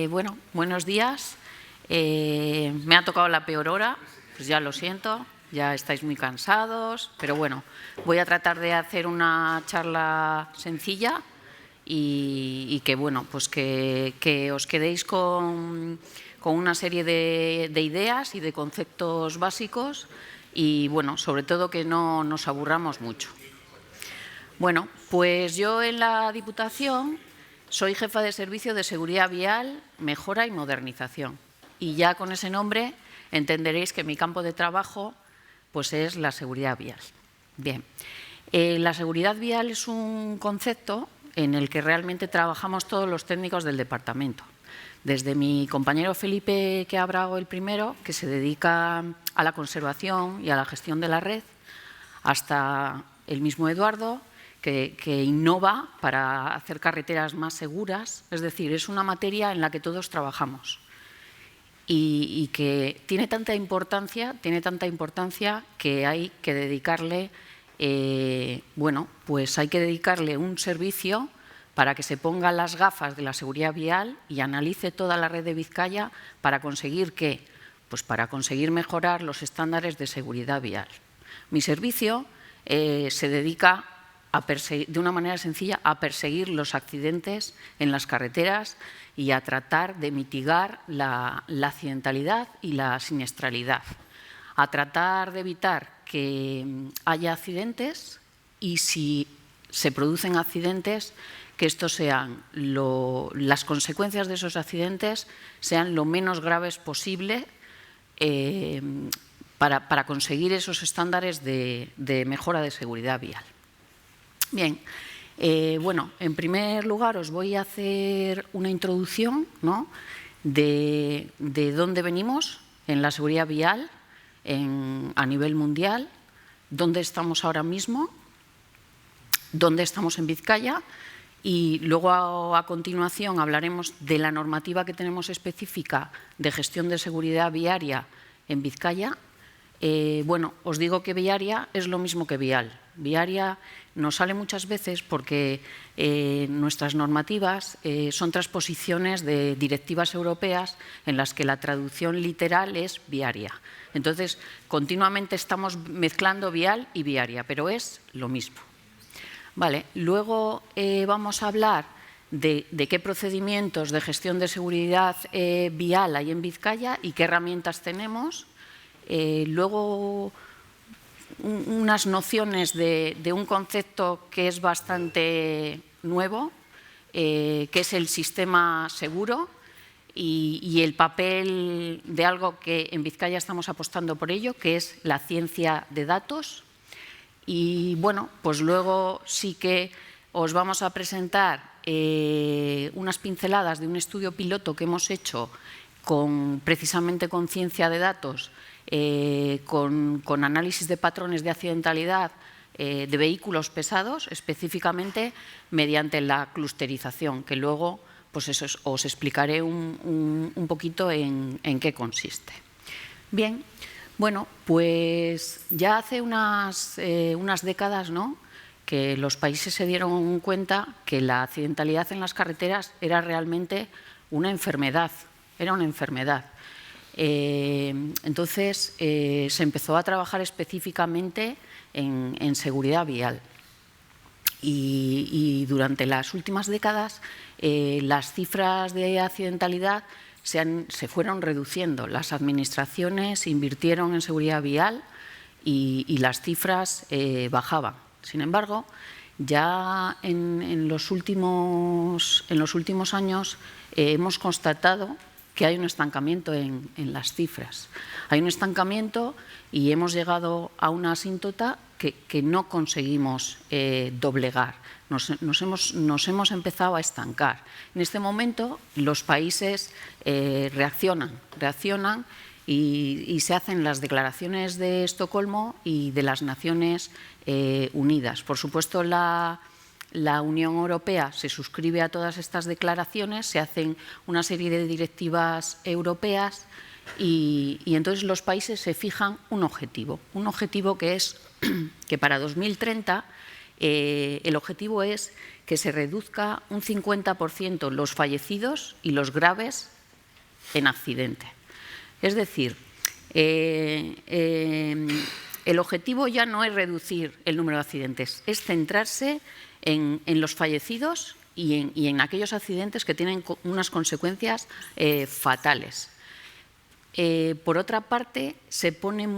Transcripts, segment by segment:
Bueno, buenos días. Me ha tocado la peor hora, pues ya lo siento, ya estáis muy cansados, pero bueno, voy a tratar de hacer una charla sencilla y que, bueno, pues que os quedéis con una serie de ideas y de conceptos básicos y, bueno, sobre todo que no nos aburramos mucho. Bueno, pues yo en la Diputación soy jefa de Servicio de Seguridad Vial, Mejora y Modernización. Y ya con ese nombre entenderéis que mi campo de trabajo pues es la seguridad vial. Bien, la seguridad vial es un concepto en el que realmente trabajamos todos los técnicos del departamento. Desde mi compañero Felipe, que habrá el primero, que se dedica a la conservación y a la gestión de la red, hasta el mismo Eduardo, que innova para hacer carreteras más seguras. Es decir, es una materia en la que todos trabajamos y que tiene tanta importancia que hay que dedicarle, bueno, pues hay que dedicarle un servicio para que se ponga las gafas de la seguridad vial y analice toda la red de Vizcaya para conseguir ¿qué? Pues para conseguir mejorar los estándares de seguridad vial. Mi servicio se dedica de una manera sencilla a perseguir los accidentes en las carreteras y a tratar de mitigar la accidentalidad y la siniestralidad, a tratar de evitar que haya accidentes y si se producen accidentes, que estos sean las consecuencias de esos accidentes sean lo menos graves posible para conseguir esos estándares de mejora de seguridad vial. Bien, bueno, en primer lugar os voy a hacer una introducción, ¿no?, de dónde venimos en la seguridad vial a nivel mundial, dónde estamos ahora mismo, dónde estamos en Vizcaya y luego a continuación hablaremos de la normativa que tenemos específica de gestión de seguridad viaria en Vizcaya. Bueno, os digo que viaria es lo mismo que vial. Viaria nos sale muchas veces porque nuestras normativas son transposiciones de directivas europeas en las que la traducción literal es viaria. Entonces, continuamente estamos mezclando vial y viaria, pero es lo mismo. Vale, luego vamos a hablar de qué procedimientos de gestión de seguridad vial hay en Vizcaya y qué herramientas tenemos. Luego, unas nociones de un concepto que es bastante nuevo, que es el sistema seguro y el papel de algo que en Vizcaya estamos apostando por ello, que es la ciencia de datos. Y bueno, pues luego sí que os vamos a presentar unas pinceladas de un estudio piloto que hemos hecho precisamente con ciencia de datos, con análisis de patrones de accidentalidad de vehículos pesados, específicamente mediante la clusterización, que luego pues eso, os explicaré un poquito en qué consiste. Bien, bueno, pues ya hace unas décadas, ¿no?, que los países se dieron cuenta que la accidentalidad en las carreteras era realmente una enfermedad, Entonces, se empezó a trabajar específicamente en seguridad vial. Y durante las últimas décadas, las cifras de accidentalidad se fueron reduciendo. Las administraciones invirtieron en seguridad vial y las cifras bajaban. Sin embargo, ya en los últimos años hemos constatado que hay un estancamiento en las cifras. Hay un estancamiento y hemos llegado a una asíntota que no conseguimos doblegar. Nos hemos empezado a estancar. En este momento los países reaccionan y se hacen las declaraciones de Estocolmo y de las Naciones Unidas. Por supuesto, la Unión Europea se suscribe a todas estas declaraciones, se hacen una serie de directivas europeas y entonces los países se fijan un objetivo que es que para 2030 el objetivo es que se reduzca un 50% los fallecidos y los graves en accidente. Es decir, el objetivo ya no es reducir el número de accidentes, es centrarse en los fallecidos y en aquellos accidentes que tienen unas consecuencias fatales. Por otra parte, se pone el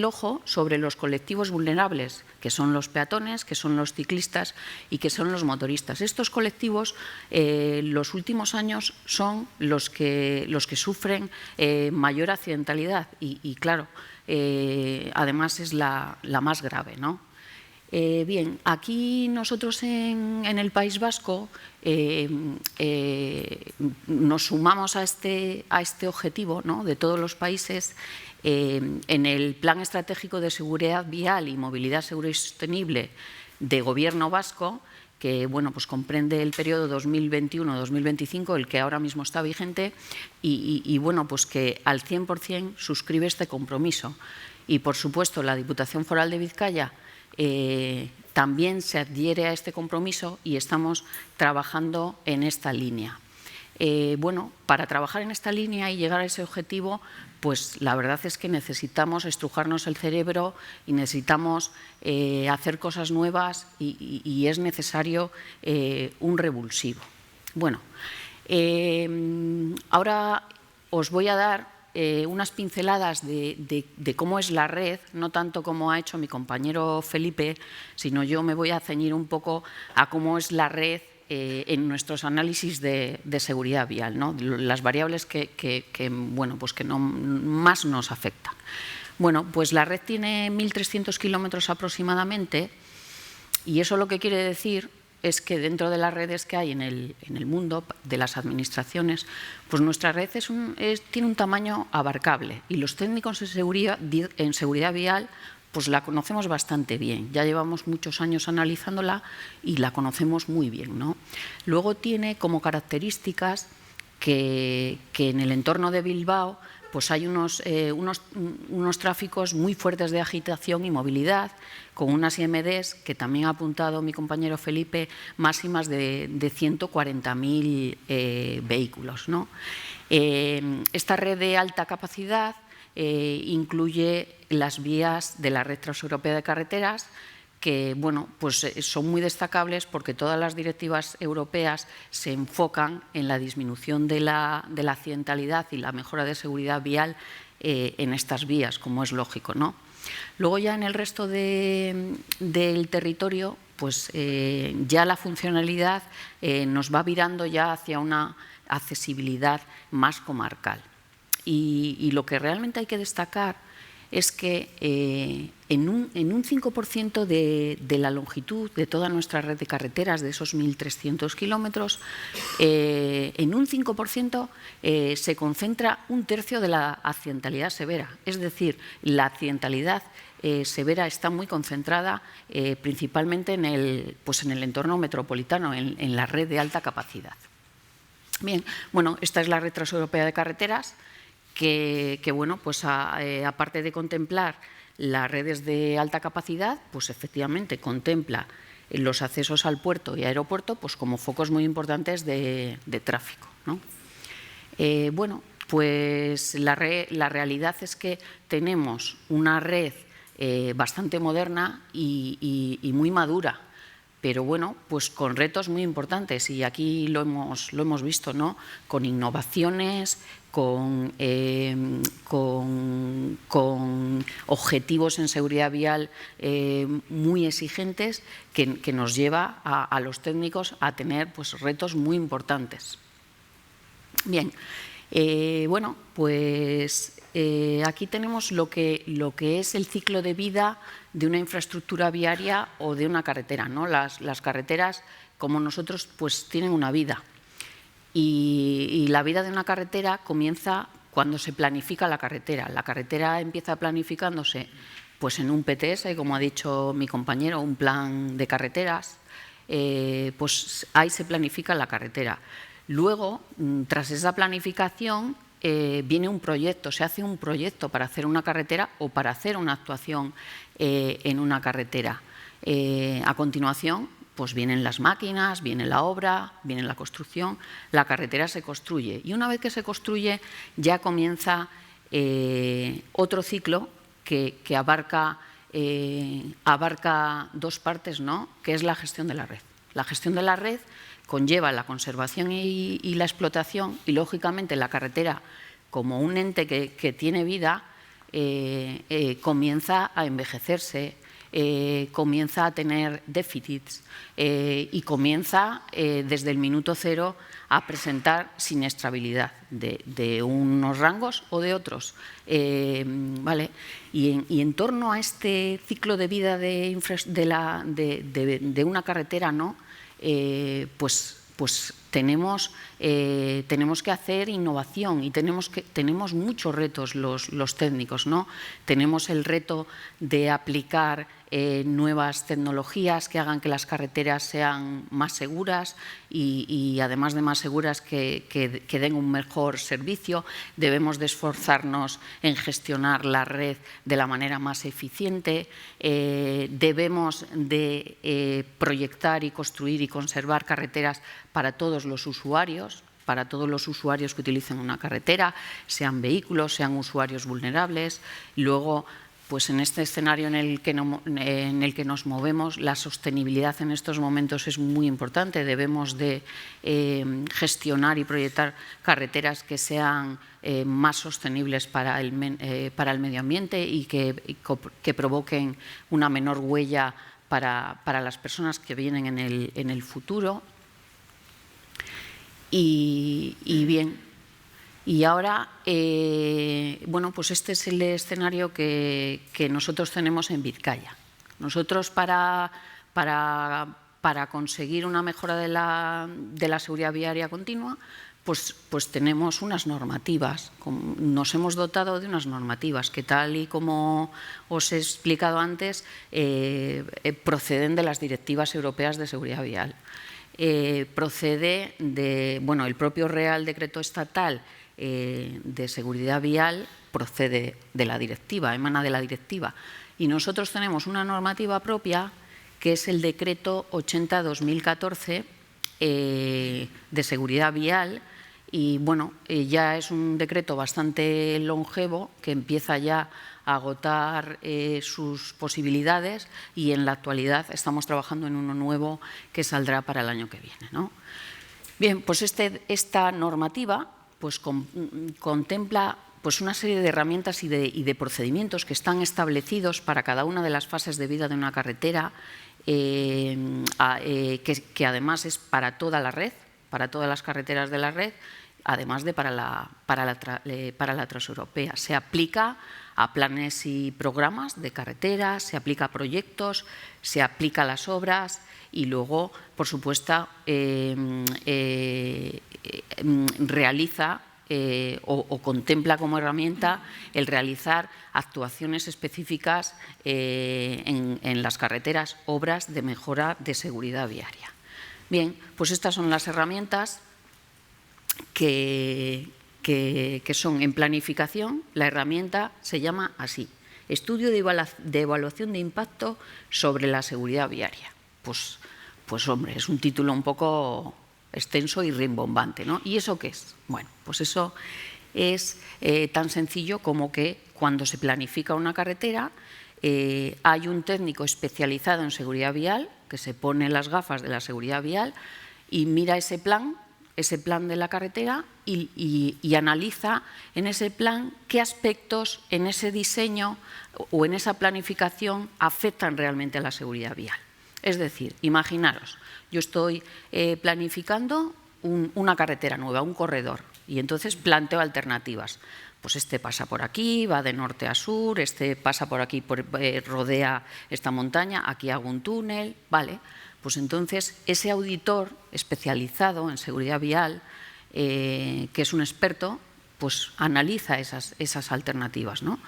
ojo sobre los colectivos vulnerables, que son los peatones, que son los ciclistas y que son los motoristas. Estos colectivos, los últimos años, son los que sufren mayor accidentalidad y claro, además es la más grave, ¿no? Bien, aquí nosotros en el País Vasco nos sumamos a este objetivo, ¿no?, de todos los países. En el Plan Estratégico de Seguridad Vial y Movilidad Segura y Sostenible de Gobierno vasco, que bueno, pues comprende el periodo 2021-2025, el que ahora mismo está vigente, y bueno, pues que al 100% suscribe este compromiso. Y por supuesto la Diputación Foral de Vizcaya también se adhiere a este compromiso y estamos trabajando en esta línea. Bueno, para trabajar en esta línea y llegar a ese objetivo, pues la verdad es que necesitamos estrujarnos el cerebro y necesitamos hacer cosas nuevas y es necesario un revulsivo. Bueno, ahora os voy a dar unas pinceladas de cómo es la red, no tanto como ha hecho mi compañero Felipe, sino yo me voy a ceñir un poco a cómo es la red en nuestros análisis de seguridad vial, ¿no?, las variables bueno, pues que más nos afectan. Bueno, pues la red tiene 1.300 kilómetros aproximadamente y eso lo que quiere decir es que dentro de las redes que hay en el mundo, de las administraciones, pues nuestra red tiene un tamaño abarcable y los técnicos en seguridad vial pues la conocemos bastante bien. Ya llevamos muchos años analizándola y la conocemos muy bien, ¿no? Luego tiene como características que en el entorno de Bilbao pues hay unos tráficos muy fuertes de agitación y movilidad, con unas IMDs, que también ha apuntado mi compañero Felipe, máximas de 140.000 vehículos, ¿no? Esta red de alta capacidad incluye las vías de la Red Transeuropea de Carreteras, que bueno, pues son muy destacables porque todas las directivas europeas se enfocan en la disminución de la accidentalidad y la mejora de seguridad vial en estas vías, como es lógico, ¿no? Luego ya en el resto del territorio, pues ya la funcionalidad nos va virando ya hacia una accesibilidad más comarcal. Y lo que realmente hay que destacar es que en un 5% de la longitud de toda nuestra red de carreteras, de esos 1.300 kilómetros, en un 5% se concentra un tercio de la accidentalidad severa. Es decir, la accidentalidad severa está muy concentrada principalmente en el entorno metropolitano, en la red de alta capacidad. Bien, bueno, esta es la Red Transeuropea de Carreteras, que bueno, pues aparte de contemplar las redes de alta capacidad, pues efectivamente contempla los accesos al puerto y aeropuerto pues como focos muy importantes de tráfico, ¿no? Bueno, pues la realidad es que tenemos una red bastante moderna y muy madura, pero bueno, pues con retos muy importantes y aquí lo hemos visto, ¿no?, con innovaciones, con objetivos en seguridad vial muy exigentes que nos lleva a los técnicos a tener pues retos muy importantes. Bien, bueno, pues aquí tenemos lo que es el ciclo de vida de una infraestructura viaria o de una carretera, ¿no? Las carreteras, como nosotros, pues tienen una vida. Y la vida de una carretera comienza cuando se planifica la carretera. La carretera empieza planificándose pues en un PTS, como ha dicho mi compañero, un plan de carreteras, pues ahí se planifica la carretera. Luego, tras esa planificación, viene un proyecto, se hace un proyecto para hacer una carretera o para hacer una actuación en una carretera. A continuación, pues vienen las máquinas, viene la obra, viene la construcción, la carretera se construye. Y una vez que se construye, ya comienza otro ciclo que abarca dos partes, ¿no? Que es la gestión de la red. La gestión de la red conlleva la conservación y la explotación, y lógicamente la carretera, como un ente que tiene vida, comienza a envejecerse, comienza a tener déficits y comienza desde el minuto cero a presentar siniestrabilidad de unos rangos o de otros. ¿Vale? Y en torno a este ciclo de vida de una carretera, ¿no? Pues tenemos que hacer innovación y tenemos muchos retos los técnicos, ¿no? Tenemos el reto de aplicar nuevas tecnologías que hagan que las carreteras sean más seguras y además de más seguras que den un mejor servicio. Debemos de esforzarnos en gestionar la red de la manera más eficiente. Debemos de proyectar y construir y conservar carreteras para todos los usuarios, que utilicen una carretera, sean vehículos, sean usuarios vulnerables. Luego, pues en este escenario en el que nos movemos, la sostenibilidad en estos momentos es muy importante. Debemos de gestionar y proyectar carreteras que sean más sostenibles para el medio ambiente y que provoquen una menor huella para las personas que vienen en el futuro. Y bien, y ahora, bueno, pues este es el escenario que nosotros tenemos en Vizcaya. Nosotros para conseguir una mejora de la seguridad viaria continua, pues tenemos unas normativas, nos hemos dotado de unas normativas que, tal y como os he explicado antes, proceden de las directivas europeas de seguridad vial. Procede de, bueno, el propio Real Decreto Estatal de Seguridad Vial procede de la directiva, emana de la directiva. Y nosotros tenemos una normativa propia que es el Decreto 80/2014 de Seguridad Vial. Y bueno, ya es un decreto bastante longevo que empieza ya a agotar sus posibilidades, y en la actualidad estamos trabajando en uno nuevo que saldrá para el año que viene, ¿no? Bien, pues esta normativa pues contempla pues una serie de herramientas y de procedimientos que están establecidos para cada una de las fases de vida de una carretera, que además es para toda la red, para todas las carreteras de la red, además de para la transeuropea. Se aplica a planes y programas de carreteras, se aplica a proyectos, se aplica a las obras y luego, por supuesto, realiza o contempla como herramienta el realizar actuaciones específicas en las carreteras, obras de mejora de seguridad viaria. Bien, pues estas son las herramientas que son en planificación. La herramienta se llama así: Estudio de Evaluación de Impacto sobre la Seguridad Viaria. Pues hombre, es un título un poco extenso y rimbombante, ¿no? ¿Y eso qué es? Bueno, pues eso es tan sencillo como que cuando se planifica una carretera hay un técnico especializado en seguridad vial que se pone las gafas de la seguridad vial y mira ese plan de la carretera y analiza en ese plan qué aspectos en ese diseño o en esa planificación afectan realmente a la seguridad vial. Es decir, imaginaros, yo estoy planificando una carretera nueva, un corredor, y entonces planteo alternativas. Pues este pasa por aquí, va de norte a sur, este pasa por aquí, rodea esta montaña, aquí hago un túnel, ¿vale? Pues entonces ese auditor especializado en seguridad vial, que es un experto, pues analiza esas alternativas, ¿no?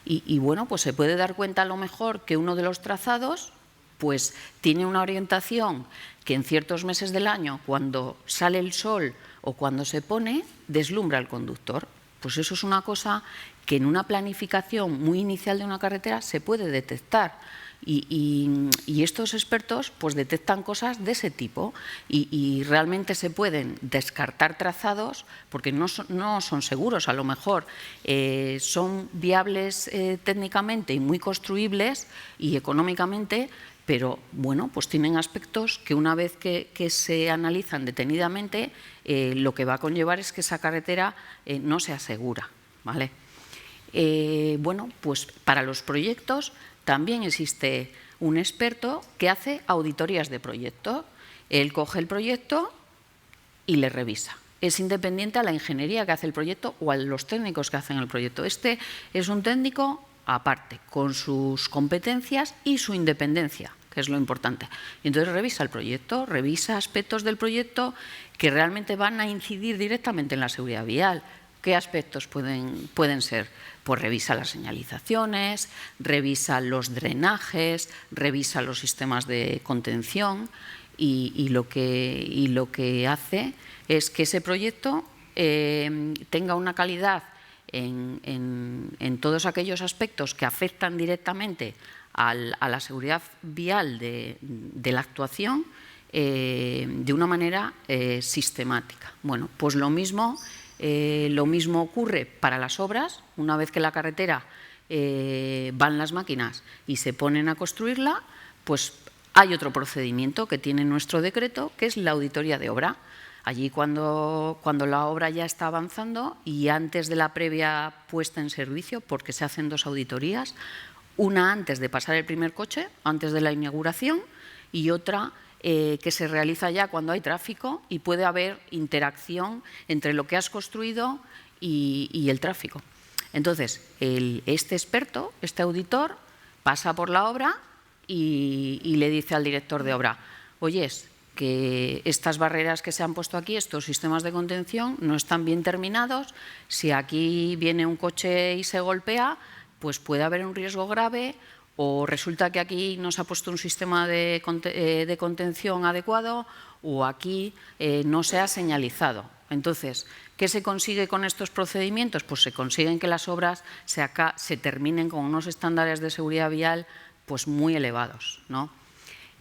Y bueno, pues se puede dar cuenta a lo mejor que uno de los trazados pues tiene una orientación que en ciertos meses del año, cuando sale el sol o cuando se pone, deslumbra al conductor. Pues eso es una cosa que en una planificación muy inicial de una carretera se puede detectar. Y estos expertos pues detectan cosas de ese tipo y realmente se pueden descartar trazados porque no son seguros, a lo mejor son viables técnicamente y muy construibles y económicamente, pero bueno, pues tienen aspectos que una vez que se analizan detenidamente, lo que va a conllevar es que esa carretera no sea segura, ¿vale? Bueno, pues para los proyectos también existe un experto que hace auditorías de proyecto. Él coge el proyecto y le revisa. Es independiente a la ingeniería que hace el proyecto o a los técnicos que hacen el proyecto. Este es un técnico aparte, con sus competencias y su independencia, que es lo importante. Y entonces revisa el proyecto, revisa aspectos del proyecto que realmente van a incidir directamente en la seguridad vial. ¿Qué aspectos pueden ser? Pues revisa las señalizaciones, revisa los drenajes, revisa los sistemas de contención y lo que hace es que ese proyecto tenga una calidad en todos aquellos aspectos que afectan directamente a la seguridad vial de la actuación de una manera sistemática. Bueno, pues lo mismo ocurre para las obras. Una vez que la carretera van las máquinas y se ponen a construirla, pues hay otro procedimiento que tiene nuestro decreto, que es la auditoría de obra. Allí cuando la obra ya está avanzando y antes de la previa puesta en servicio, porque se hacen dos auditorías, una antes de pasar el primer coche, antes de la inauguración, y otra que se realiza ya cuando hay tráfico y puede haber interacción entre lo que has construido y el tráfico. Entonces, este experto, este auditor, pasa por la obra y le dice al director de obra: oyes, que estas barreras que se han puesto aquí, estos sistemas de contención, no están bien terminados. Si aquí viene un coche y se golpea, pues puede haber un riesgo grave. O resulta que aquí no se ha puesto un sistema de contención adecuado o aquí no se ha señalizado. Entonces, ¿qué se consigue con estos procedimientos? Pues se consiguen que las obras se terminen con unos estándares de seguridad vial pues muy elevados, ¿no?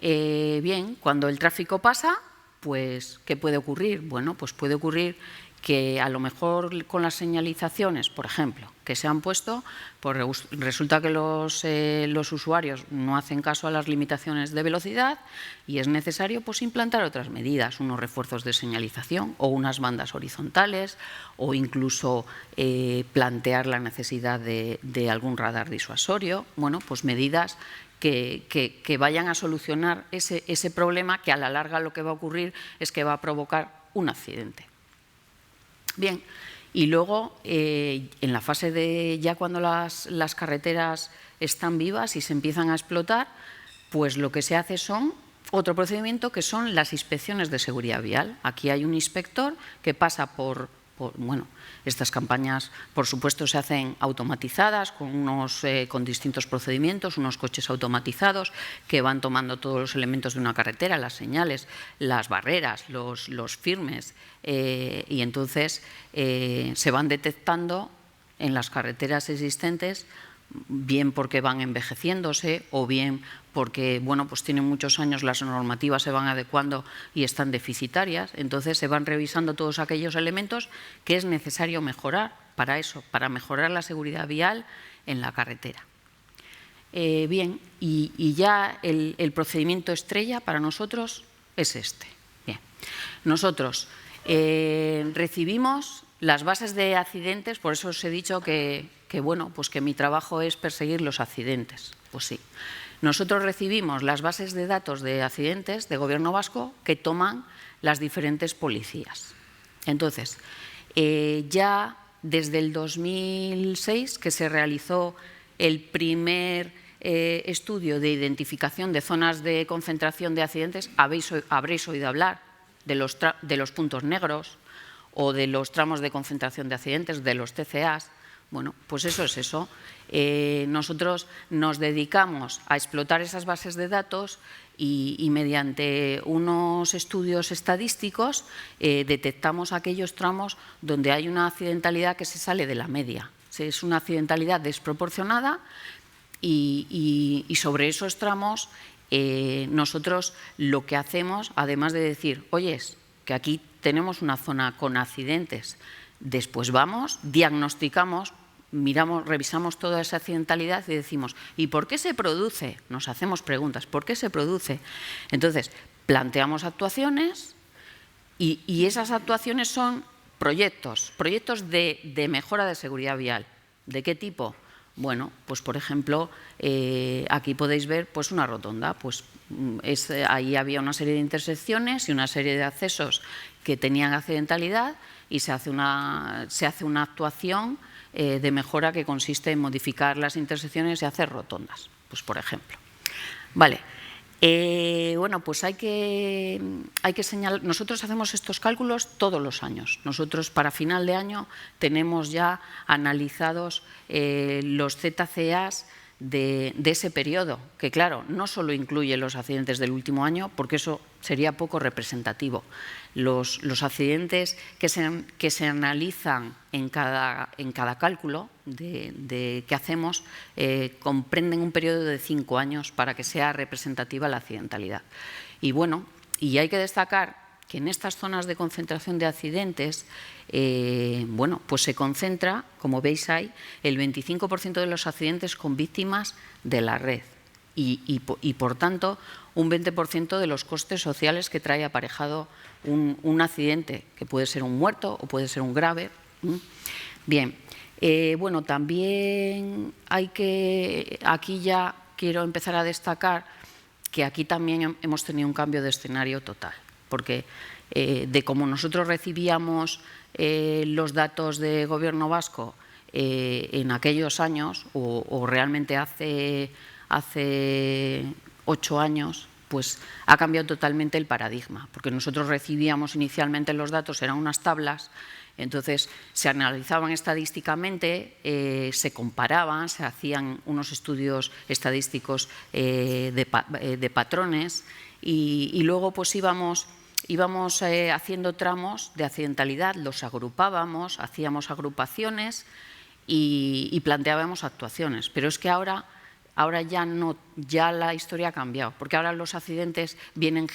Bien, cuando el tráfico pasa, pues ¿qué puede ocurrir? Bueno, pues puede ocurrir que a lo mejor con las señalizaciones, por ejemplo, que se han puesto, pues resulta que los usuarios no hacen caso a las limitaciones de velocidad y es necesario pues implantar otras medidas, unos refuerzos de señalización o unas bandas horizontales o incluso plantear la necesidad de algún radar disuasorio. Bueno, pues medidas que vayan a solucionar ese problema que a la larga lo que va a ocurrir es que va a provocar un accidente. Bien, y luego en la fase de ya cuando las carreteras están vivas y se empiezan a explotar, pues lo que se hace son otro procedimiento que son las inspecciones de seguridad vial. Aquí hay un inspector que pasa bueno, estas campañas, por supuesto, se hacen automatizadas con distintos procedimientos, unos coches automatizados que van tomando todos los elementos de una carretera, las señales, las barreras, los firmes, y entonces se van detectando en las carreteras existentes, bien porque van envejeciéndose o bien porque bueno, pues tienen muchos años, las normativas se van adecuando y están deficitarias. Entonces se van revisando todos aquellos elementos que es necesario mejorar para eso, para mejorar la seguridad vial en la carretera. Bien, y ya el procedimiento estrella para nosotros es este. Bien, nosotros recibimos las bases de accidentes, por eso os he dicho que bueno, pues que mi trabajo es perseguir los accidentes. Pues sí. Nosotros recibimos las bases de datos de accidentes de Gobierno vasco que toman las diferentes policías. Entonces, ya desde el 2006, que se realizó el primer estudio de identificación de zonas de concentración de accidentes, habréis oído hablar de los puntos negros o de los tramos de concentración de accidentes, de los TCAs. Bueno, pues eso es eso. Nosotros nos dedicamos a explotar esas bases de datos y mediante unos estudios estadísticos detectamos aquellos tramos donde hay una accidentalidad que se sale de la media. Es una accidentalidad desproporcionada y sobre esos tramos nosotros lo que hacemos, además de decir, oye, que aquí tenemos una zona con accidentes, después vamos, diagnosticamos, miramos, revisamos toda esa accidentalidad y decimos, ¿y por qué se produce? Nos hacemos preguntas, ¿por qué se produce? Entonces, planteamos actuaciones y esas actuaciones son proyectos de mejora de seguridad vial. ¿De qué tipo? Bueno, pues por ejemplo, aquí podéis ver pues una rotonda. Pues ahí había una serie de intersecciones y una serie de accesos que tenían accidentalidad y se hace una actuación de mejora que consiste en modificar las intersecciones y hacer rotondas, pues por ejemplo. Vale. Bueno, pues hay que señalar, nosotros hacemos estos cálculos todos los años. Nosotros para final de año tenemos ya analizados los ZCAs de ese periodo, que claro, no solo incluye los accidentes del último año, porque eso sería poco representativo. Los accidentes que se analizan en cada cálculo que hacemos comprenden un periodo de 5 años para que sea representativa la accidentalidad. Y bueno, y hay que destacar que en estas zonas de concentración de accidentes, bueno, pues se concentra, como veis ahí, el 25% de los accidentes con víctimas de la red y por tanto, un 20% de los costes sociales que trae aparejado un accidente, que puede ser un muerto o puede ser un grave. Bien, bueno, también aquí ya quiero empezar a destacar que aquí también hemos tenido un cambio de escenario total, porque de como nosotros recibíamos los datos de Gobierno vasco en aquellos años, o realmente hace 8 años, pues ha cambiado totalmente el paradigma, porque nosotros recibíamos inicialmente los datos, eran unas tablas, entonces se analizaban estadísticamente, se comparaban, se hacían unos estudios estadísticos de patrones y luego pues íbamos haciendo tramos de accidentalidad, los agrupábamos, hacíamos agrupaciones y planteábamos actuaciones. Pero es que ahora ya la historia ha cambiado, porque ahora los accidentes vienen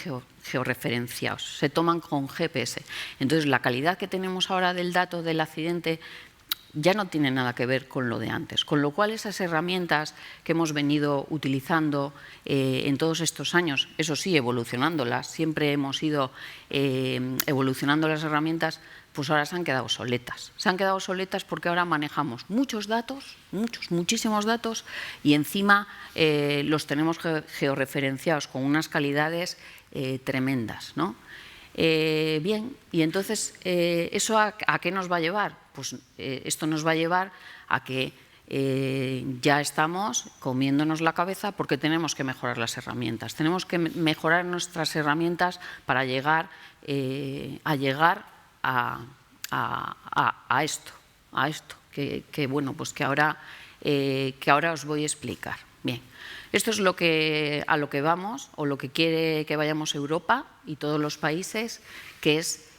georreferenciados, se toman con GPS. Entonces, la calidad que tenemos ahora del dato del accidente ya no tiene nada que ver con lo de antes, con lo cual esas herramientas que hemos venido utilizando en todos estos años, eso sí, evolucionándolas, siempre hemos ido evolucionando las herramientas, pues ahora se han quedado obsoletas. Se han quedado obsoletas porque ahora manejamos muchos datos, muchísimos datos, y encima los tenemos georreferenciados con unas calidades tremendas, ¿no? Bien, y entonces, ¿eso a qué nos va a llevar? Pues esto nos va a llevar a que ya estamos comiéndonos la cabeza porque tenemos que mejorar las herramientas. Tenemos que mejorar nuestras herramientas para llegar a esto que bueno, pues que ahora os voy a explicar. Bien, esto es a lo que vamos, o lo que quiere que vayamos Europa y todos los países, que es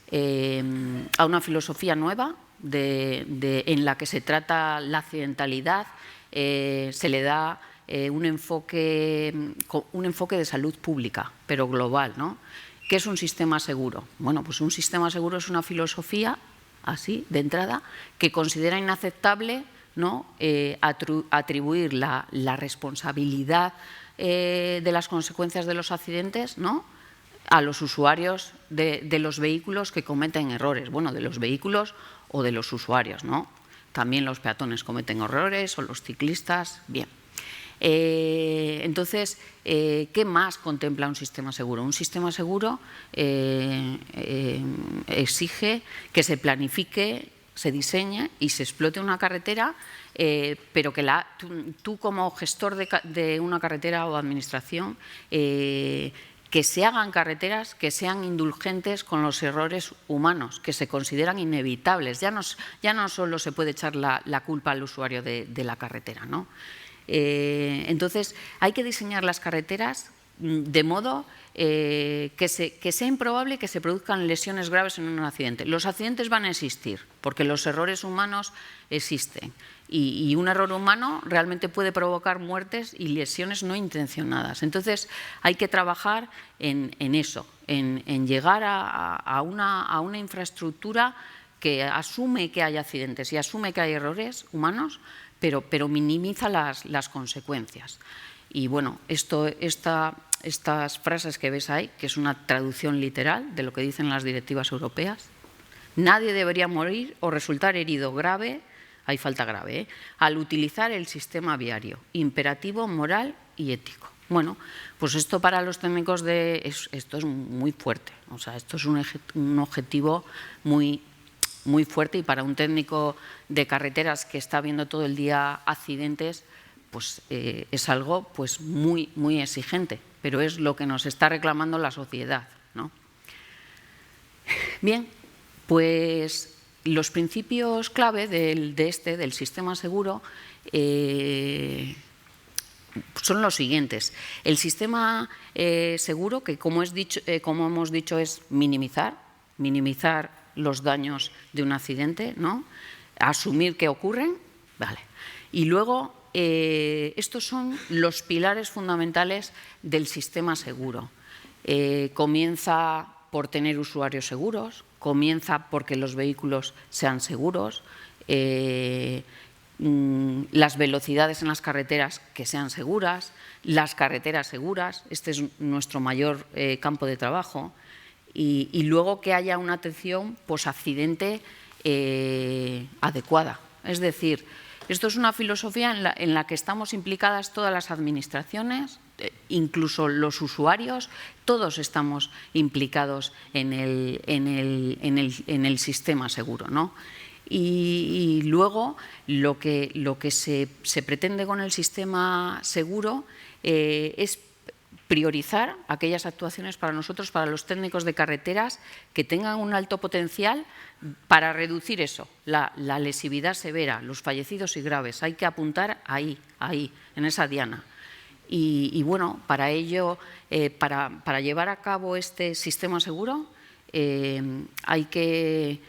a una filosofía nueva en la que se trata la accidentalidad, se le da un enfoque de salud pública, pero global, ¿no? ¿Qué es un sistema seguro? Bueno, pues un sistema seguro es una filosofía, así, de entrada, que considera inaceptable, ¿no?, atribuir la responsabilidad de las consecuencias de los accidentes, ¿no?, a los usuarios de los vehículos que cometen errores. Bueno, de los vehículos o de los usuarios, ¿no? También los peatones cometen errores o los ciclistas. Bien. Entonces, ¿qué más contempla un sistema seguro? Un sistema seguro exige que se planifique, se diseñe y se explote una carretera, pero que tú como gestor de una carretera o administración, que que se hagan carreteras que sean indulgentes con los errores humanos, que se consideran inevitables. Ya no solo se puede echar la culpa al usuario de la carretera, ¿no? Entonces, hay que diseñar las carreteras de modo que sea improbable que se produzcan lesiones graves en un accidente. Los accidentes van a existir, porque los errores humanos existen. Y un error humano realmente puede provocar muertes y lesiones no intencionadas. Entonces, hay que trabajar en eso, en llegar a una infraestructura que asume que hay accidentes y asume que hay errores humanos, pero minimiza las consecuencias. Y bueno, estas frases que ves ahí, que es una traducción literal de lo que dicen las directivas europeas: nadie debería morir o resultar herido grave, hay falta grave, al utilizar el sistema viario, imperativo, moral y ético. Bueno, pues esto para los técnicos esto es muy fuerte, o sea, esto es un objetivo muy fuerte, y para un técnico de carreteras que está viendo todo el día accidentes, pues es algo pues muy exigente, pero es lo que nos está reclamando la sociedad, ¿no? Bien, pues los principios clave del sistema seguro son los siguientes. El sistema seguro, que como hemos dicho, es minimizar los daños de un accidente, ¿no? Asumir que ocurren, vale. Y luego, estos son los pilares fundamentales del sistema seguro. Comienza por tener usuarios seguros, comienza porque los vehículos sean seguros, las velocidades en las carreteras que sean seguras, las carreteras seguras, este es nuestro mayor campo de trabajo, y luego que haya una atención post-accidente adecuada. Es decir, esto es una filosofía en la que estamos implicadas todas las administraciones, incluso los usuarios, todos estamos implicados en el sistema seguro, ¿no? Y luego lo que se pretende con el sistema seguro es priorizar aquellas actuaciones para nosotros, para los técnicos de carreteras, que tengan un alto potencial para reducir eso, la lesividad severa, los fallecidos y graves. Hay que apuntar ahí, en esa diana. Y bueno, para ello, para llevar a cabo este sistema seguro, hay que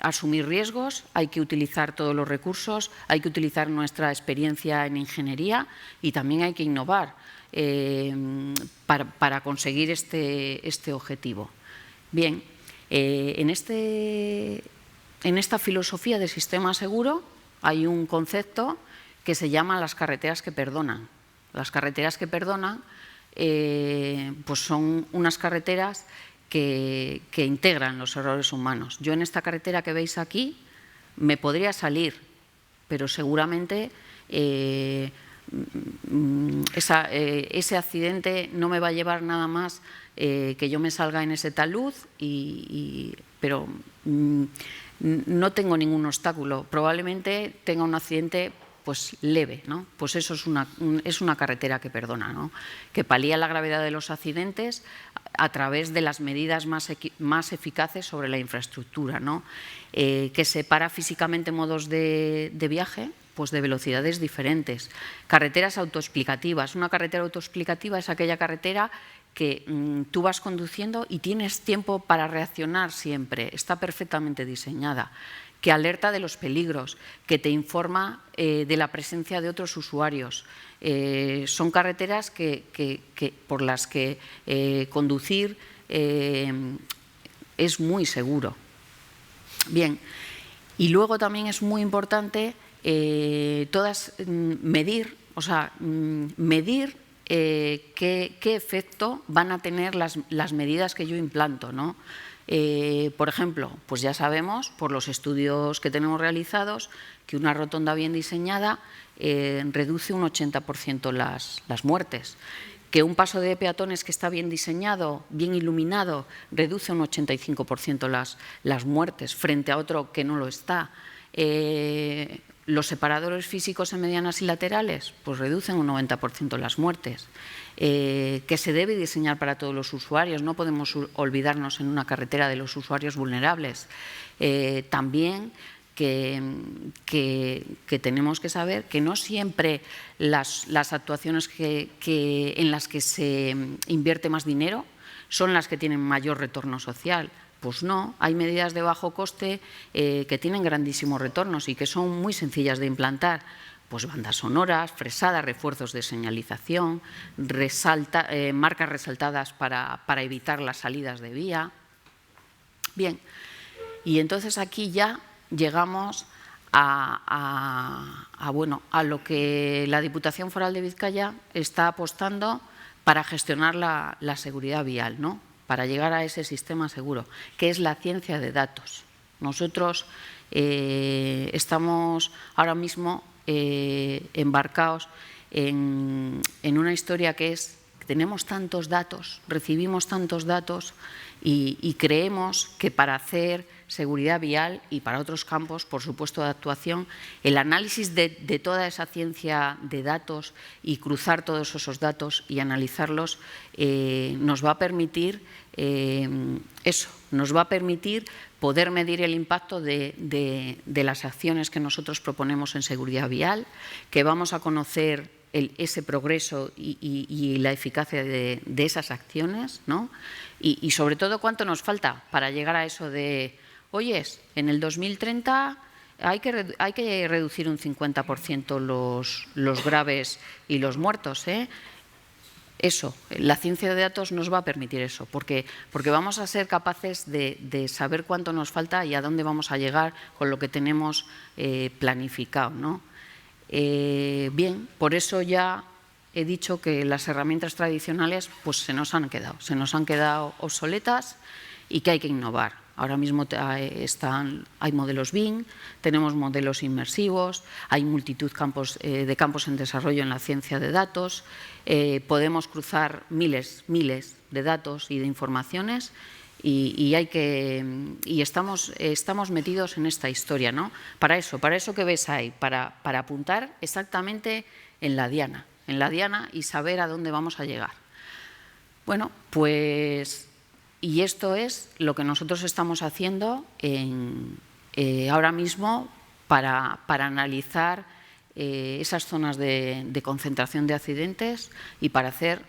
asumir riesgos, hay que utilizar todos los recursos, hay que utilizar nuestra experiencia en ingeniería, y también hay que innovar para conseguir este objetivo. Bien, en esta filosofía de sistema seguro hay un concepto que se llama las carreteras que perdonan. Las carreteras que perdonan pues son unas carreteras que integran los errores humanos. Yo en esta carretera que veis aquí me podría salir, pero seguramente ese accidente no me va a llevar nada más que yo me salga en ese talud, pero no tengo ningún obstáculo. Probablemente tenga un accidente pues leve, ¿no? Pues eso es una carretera que perdona, ¿no? Que palía la gravedad de los accidentes a través de las medidas más eficaces sobre la infraestructura, ¿no? Que separa físicamente modos de viaje pues de velocidades diferentes. Carreteras autoexplicativas. Una carretera autoexplicativa es aquella carretera que tú vas conduciendo y tienes tiempo para reaccionar siempre. Está perfectamente diseñada. Que alerta de los peligros, que te informa de la presencia de otros usuarios. Son carreteras por las que conducir es muy seguro. Bien, y luego también es muy importante medir qué efecto van a tener las medidas que yo implanto, ¿no? Por ejemplo, pues ya sabemos por los estudios que tenemos realizados que una rotonda bien diseñada reduce un 80% las muertes, que un paso de peatones que está bien diseñado, bien iluminado, reduce un 85% las muertes frente a otro que no lo está. los separadores físicos en medianas y laterales pues reducen un 90% las muertes, que se debe diseñar para todos los usuarios, no podemos olvidarnos en una carretera de los usuarios vulnerables. También que tenemos que saber que no siempre las actuaciones en las que se invierte más dinero son las que tienen mayor retorno social. Pues no, hay medidas de bajo coste que tienen grandísimos retornos y que son muy sencillas de implantar. Pues bandas sonoras, fresadas, refuerzos de señalización, marcas resaltadas para evitar las salidas de vía. Bien, y entonces aquí ya llegamos a lo que la Diputación Foral de Vizcaya está apostando para gestionar la seguridad vial, ¿no? Para llegar a ese sistema seguro, que es la ciencia de datos. Nosotros estamos ahora mismo embarcados en una historia que es que tenemos tantos datos, recibimos tantos datos y creemos que para hacer seguridad vial y para otros campos, por supuesto, de actuación, el análisis de toda esa ciencia de datos y cruzar todos esos datos y analizarlos nos va a permitir nos va a permitir poder medir el impacto de las acciones que nosotros proponemos en seguridad vial, que vamos a conocer ese progreso y la eficacia de esas acciones, ¿no? Y sobre todo cuánto nos falta para llegar a eso de, oyes, en el 2030 hay que reducir un 50% los graves y los muertos, ¿eh? Eso, la ciencia de datos nos va a permitir eso, porque vamos a ser capaces de saber cuánto nos falta y a dónde vamos a llegar con lo que tenemos planificado, ¿no? Bien, por eso ya he dicho que las herramientas tradicionales pues se nos han quedado obsoletas y que hay que innovar. Ahora mismo hay modelos BIM, tenemos modelos inmersivos, hay multitud de campos en desarrollo en la ciencia de datos, podemos cruzar miles de datos y de informaciones y estamos metidos en esta historia, ¿no? Para eso que ves ahí, para apuntar exactamente en la diana y saber a dónde vamos a llegar. Bueno, pues... Y esto es lo que nosotros estamos haciendo ahora mismo para analizar esas zonas de concentración de accidentes y para hacer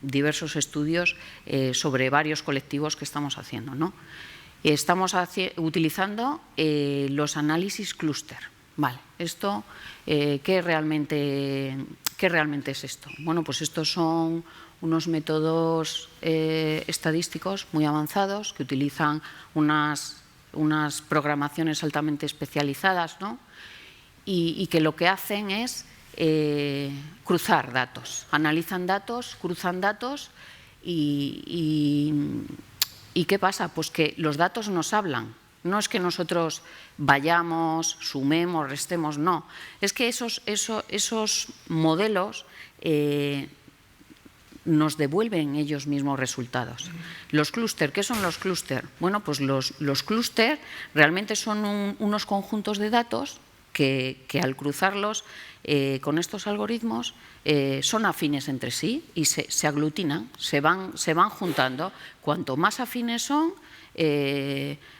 diversos estudios sobre varios colectivos que estamos haciendo, ¿no? Estamos utilizando los análisis clúster. Vale, esto, ¿qué realmente es esto? Bueno, pues estos son unos métodos estadísticos muy avanzados que utilizan unas programaciones altamente especializadas, ¿no? Y que lo que hacen es cruzar datos, analizan datos, cruzan datos y ¿qué pasa? Pues que los datos nos hablan. No es que nosotros vayamos, sumemos, restemos, no. Es que esos modelos nos devuelven ellos mismos resultados. Los clúster, ¿qué son los clúster? Bueno, pues los clúster realmente son unos conjuntos de datos que al cruzarlos con estos algoritmos son afines entre sí y se aglutinan, se van juntando. Cuanto más afines son,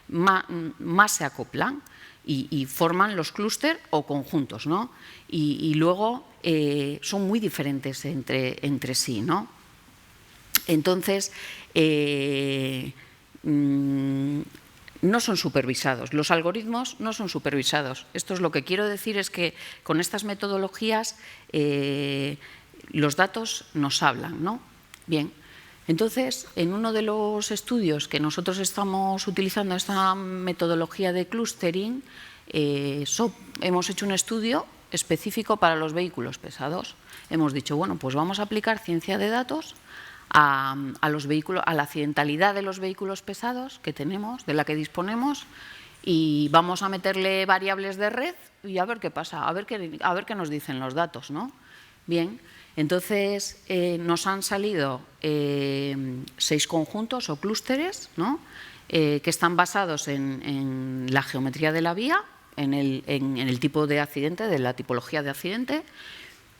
más se acoplan y forman los clúster o conjuntos, ¿no? Y luego son muy diferentes entre sí, ¿no? Entonces, no son supervisados, los algoritmos no son supervisados. Esto es lo que quiero decir, es que con estas metodologías los datos nos hablan, ¿no? Bien, entonces, en uno de los estudios que nosotros estamos utilizando esta metodología de clustering, hemos hecho un estudio específico para los vehículos pesados. Hemos dicho, bueno, pues vamos a aplicar ciencia de datos a la accidentalidad de los vehículos pesados que tenemos, de la que disponemos, y vamos a meterle variables de red y a ver qué pasa, a ver qué nos dicen los datos, ¿no? Bien, entonces nos han salido 6 conjuntos o clústeres, ¿no? Que están basados en la geometría de la vía, en el tipo de accidente, de la tipología de accidente,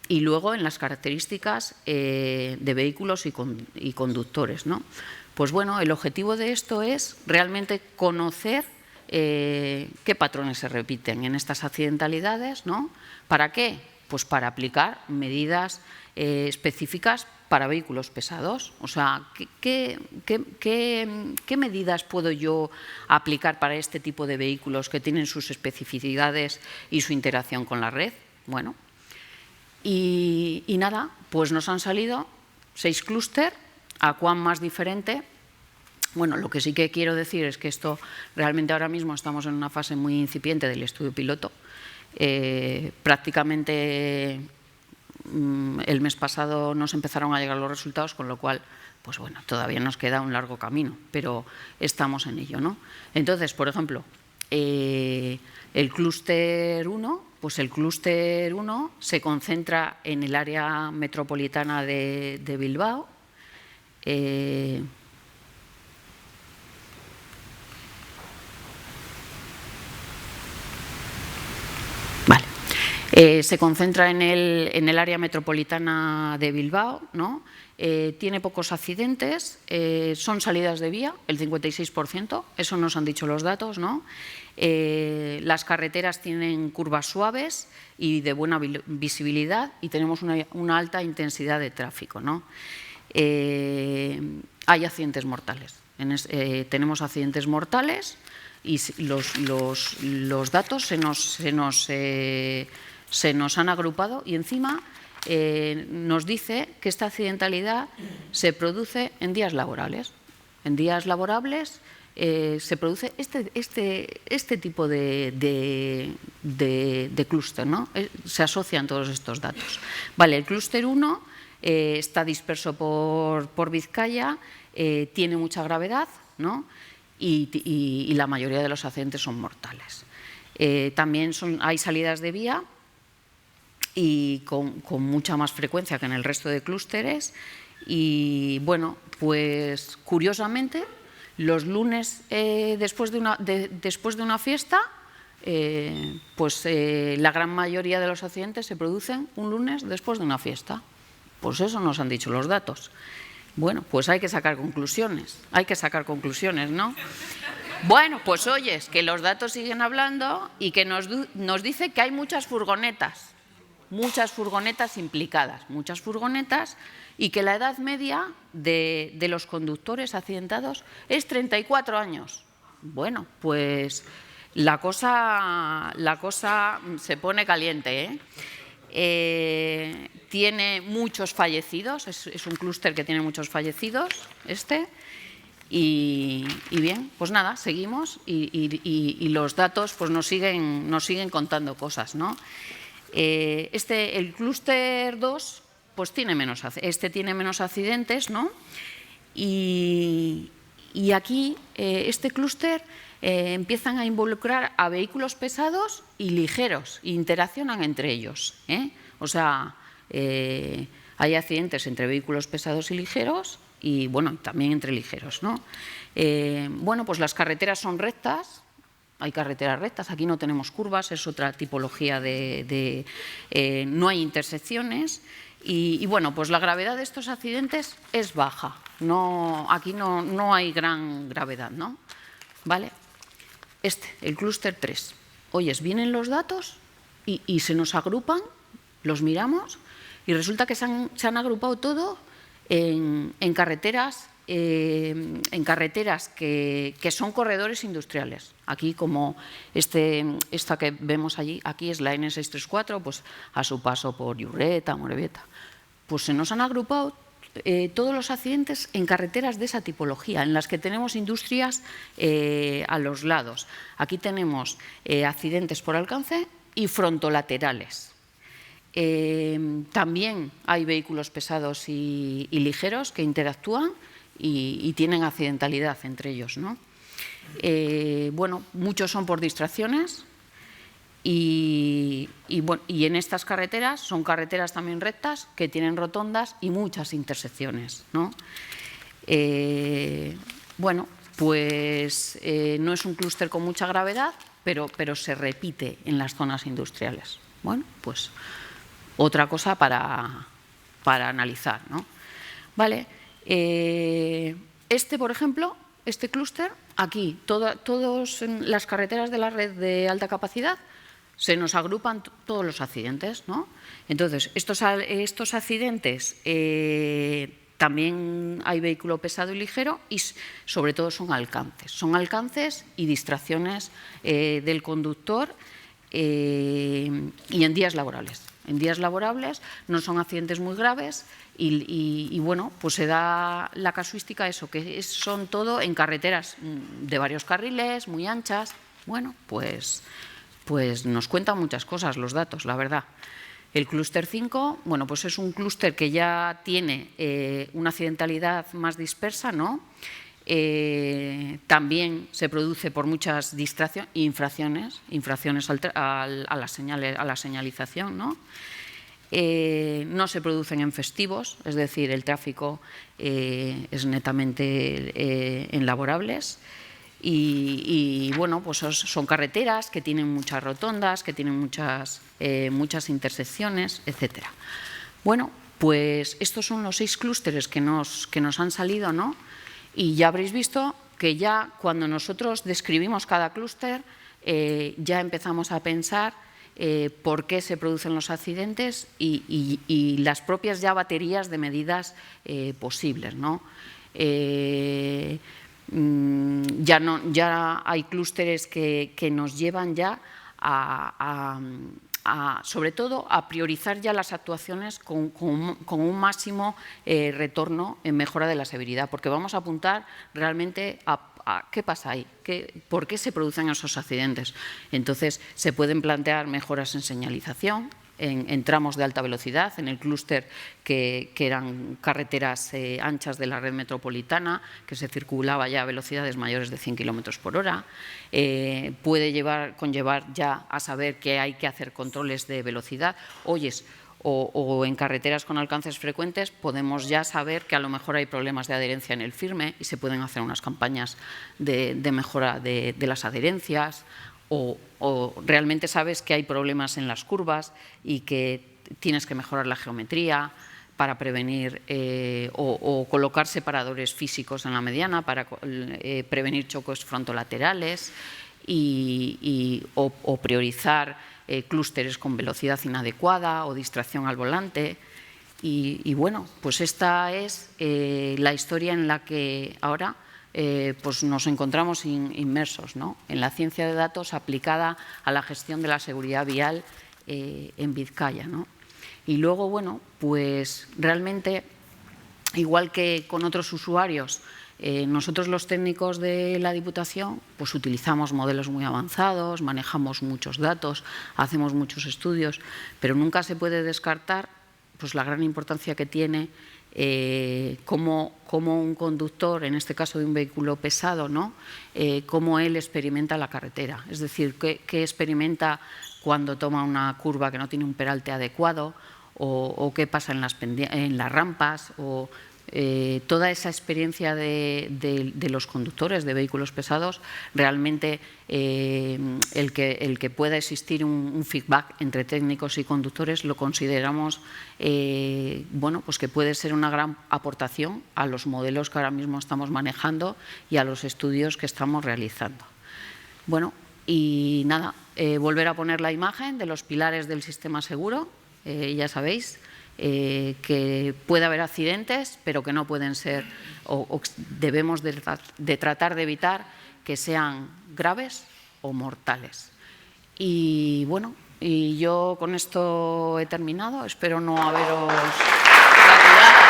y luego en las características de vehículos y conductores, ¿no? Pues bueno, el objetivo de esto es realmente conocer qué patrones se repiten en estas accidentalidades, ¿no? ¿Para qué? Pues para aplicar medidas específicas para vehículos pesados. O sea, ¿qué medidas puedo yo aplicar para este tipo de vehículos que tienen sus especificidades y su interacción con la red? Bueno, y nada, pues nos han salido 6 clúster, a cuán más diferente. Bueno, lo que sí que quiero decir es que esto realmente ahora mismo estamos en una fase muy incipiente del estudio piloto. Prácticamente el mes pasado nos empezaron a llegar los resultados, con lo cual, pues bueno, todavía nos queda un largo camino, pero estamos en ello, ¿no? Entonces, por ejemplo, el clúster 1, pues el clúster 1 se concentra en el área metropolitana de Bilbao. Se concentra en el área metropolitana de Bilbao, ¿no? Tiene pocos accidentes, son salidas de vía, el 56%, eso nos han dicho los datos, ¿no? Las carreteras tienen curvas suaves y de buena visibilidad y tenemos una alta intensidad de tráfico, ¿no? Hay accidentes mortales, tenemos accidentes mortales y los datos se nos han agrupado y encima nos dice que esta accidentalidad se produce en días laborables. En días laborables se produce este tipo de clúster, ¿no? Se asocian todos estos datos. Vale, el clúster 1 está disperso por Vizcaya, tiene mucha gravedad, ¿no? Y la mayoría de los accidentes son mortales. También hay salidas de vía y con mucha más frecuencia que en el resto de clústeres. Y bueno, pues curiosamente, los lunes después de una fiesta, pues la gran mayoría de los accidentes se producen un lunes después de una fiesta. Pues eso nos han dicho los datos. Bueno, pues hay que sacar conclusiones, ¿no? Bueno, pues oyes que los datos siguen hablando y que nos dice que hay muchas furgonetas implicadas, muchas furgonetas, y que la edad media de los conductores accidentados es 34 años. Bueno, pues la cosa se pone caliente, ¿eh? Tiene muchos fallecidos, es un clúster que tiene muchos fallecidos, y bien, pues nada, seguimos y los datos pues nos siguen contando cosas, ¿no? El clúster 2 pues tiene menos accidentes, ¿no? Y aquí este clúster empiezan a involucrar a vehículos pesados y ligeros e interaccionan entre ellos, ¿eh? O sea, hay accidentes entre vehículos pesados y ligeros y, bueno, también entre ligeros, ¿no? Bueno, pues las carreteras son rectas, hay carreteras rectas, aquí no tenemos curvas, es otra tipología no hay intersecciones y, bueno, pues la gravedad de estos accidentes es baja, aquí no hay gran gravedad, ¿no? ¿Vale? El clúster 3. Oyes, vienen los datos y se nos agrupan, los miramos y resulta que se han agrupado todo en carreteras que son corredores industriales. Aquí, como esta que vemos allí, aquí es la N634, pues a su paso por Iurreta, Amorebieta. Pues se nos han agrupado todos los accidentes en carreteras de esa tipología, en las que tenemos industrias a los lados. Aquí tenemos accidentes por alcance y frontolaterales. También hay vehículos pesados y ligeros que interactúan y tienen accidentalidad entre ellos, ¿no? Bueno, muchos son por distracciones y en estas carreteras son carreteras también rectas que tienen rotondas y muchas intersecciones, ¿no? Bueno, pues no es un clúster con mucha gravedad, pero se repite en las zonas industriales. Bueno, pues otra cosa para analizar, ¿no? Vale. Por ejemplo, este clúster, aquí, todas las carreteras de la red de alta capacidad, se nos agrupan todos los accidentes, ¿no? Entonces, estos accidentes también hay vehículo pesado y ligero y sobre todo son alcances y distracciones del conductor y en días laborables. En días laborables no son accidentes muy graves y bueno, pues se da la casuística eso, que son todo en carreteras de varios carriles, muy anchas. Bueno, pues nos cuentan muchas cosas los datos, la verdad. El clúster 5, bueno, pues es un clúster que ya tiene una accidentalidad más dispersa, ¿no? También se produce por muchas distracciones, infracciones a la señalización, ¿no? No se producen en festivos, es decir, el tráfico es netamente en laborables. Y bueno, pues son carreteras que tienen muchas rotondas, que tienen muchas intersecciones, etcétera. Bueno, pues estos son los 6 clústeres que nos han salido, ¿no? Y ya habréis visto que ya cuando nosotros describimos cada clúster, ya empezamos a pensar por qué se producen los accidentes y las propias ya baterías de medidas posibles, ¿no? Ya hay clústeres que nos llevan ya sobre todo a priorizar ya las actuaciones con un máximo retorno en mejora de la severidad, porque vamos a apuntar realmente a qué pasa ahí, por qué se producen esos accidentes. Entonces, se pueden plantear mejoras en señalización, en tramos de alta velocidad, en el clúster que eran carreteras anchas de la red metropolitana, que se circulaba ya a velocidades mayores de 100 kilómetros por hora. Puede conllevar ya a saber que hay que hacer controles de velocidad. O en carreteras con alcances frecuentes podemos ya saber que a lo mejor hay problemas de adherencia en el firme y se pueden hacer unas campañas de mejora de las adherencias. O realmente sabes que hay problemas en las curvas y que tienes que mejorar la geometría para prevenir o colocar separadores físicos en la mediana para prevenir choques frontolaterales o priorizar clústeres con velocidad inadecuada o distracción al volante. Y bueno, pues esta es la historia en la que ahora pues nos encontramos inmersos, ¿no? En la ciencia de datos aplicada a la gestión de la seguridad vial en Vizcaya, ¿no? Y luego, bueno, pues realmente, igual que con otros usuarios, nosotros los técnicos de la Diputación pues utilizamos modelos muy avanzados, manejamos muchos datos, hacemos muchos estudios, pero nunca se puede descartar pues la gran importancia que tiene cómo un conductor, en este caso de un vehículo pesado, ¿no? Cómo él experimenta la carretera. Es decir, qué experimenta cuando toma una curva que no tiene un peralte adecuado o qué pasa en las rampas o toda esa experiencia de los conductores de vehículos pesados, realmente el que pueda existir un feedback entre técnicos y conductores lo consideramos bueno, pues que puede ser una gran aportación a los modelos que ahora mismo estamos manejando y a los estudios que estamos realizando. Bueno, y nada, volver a poner la imagen de los pilares del sistema seguro, ya sabéis, que puede haber accidentes, pero que no pueden ser, o debemos de tratar de evitar que sean graves o mortales. Y bueno, y yo con esto he terminado, espero no haberos saturado.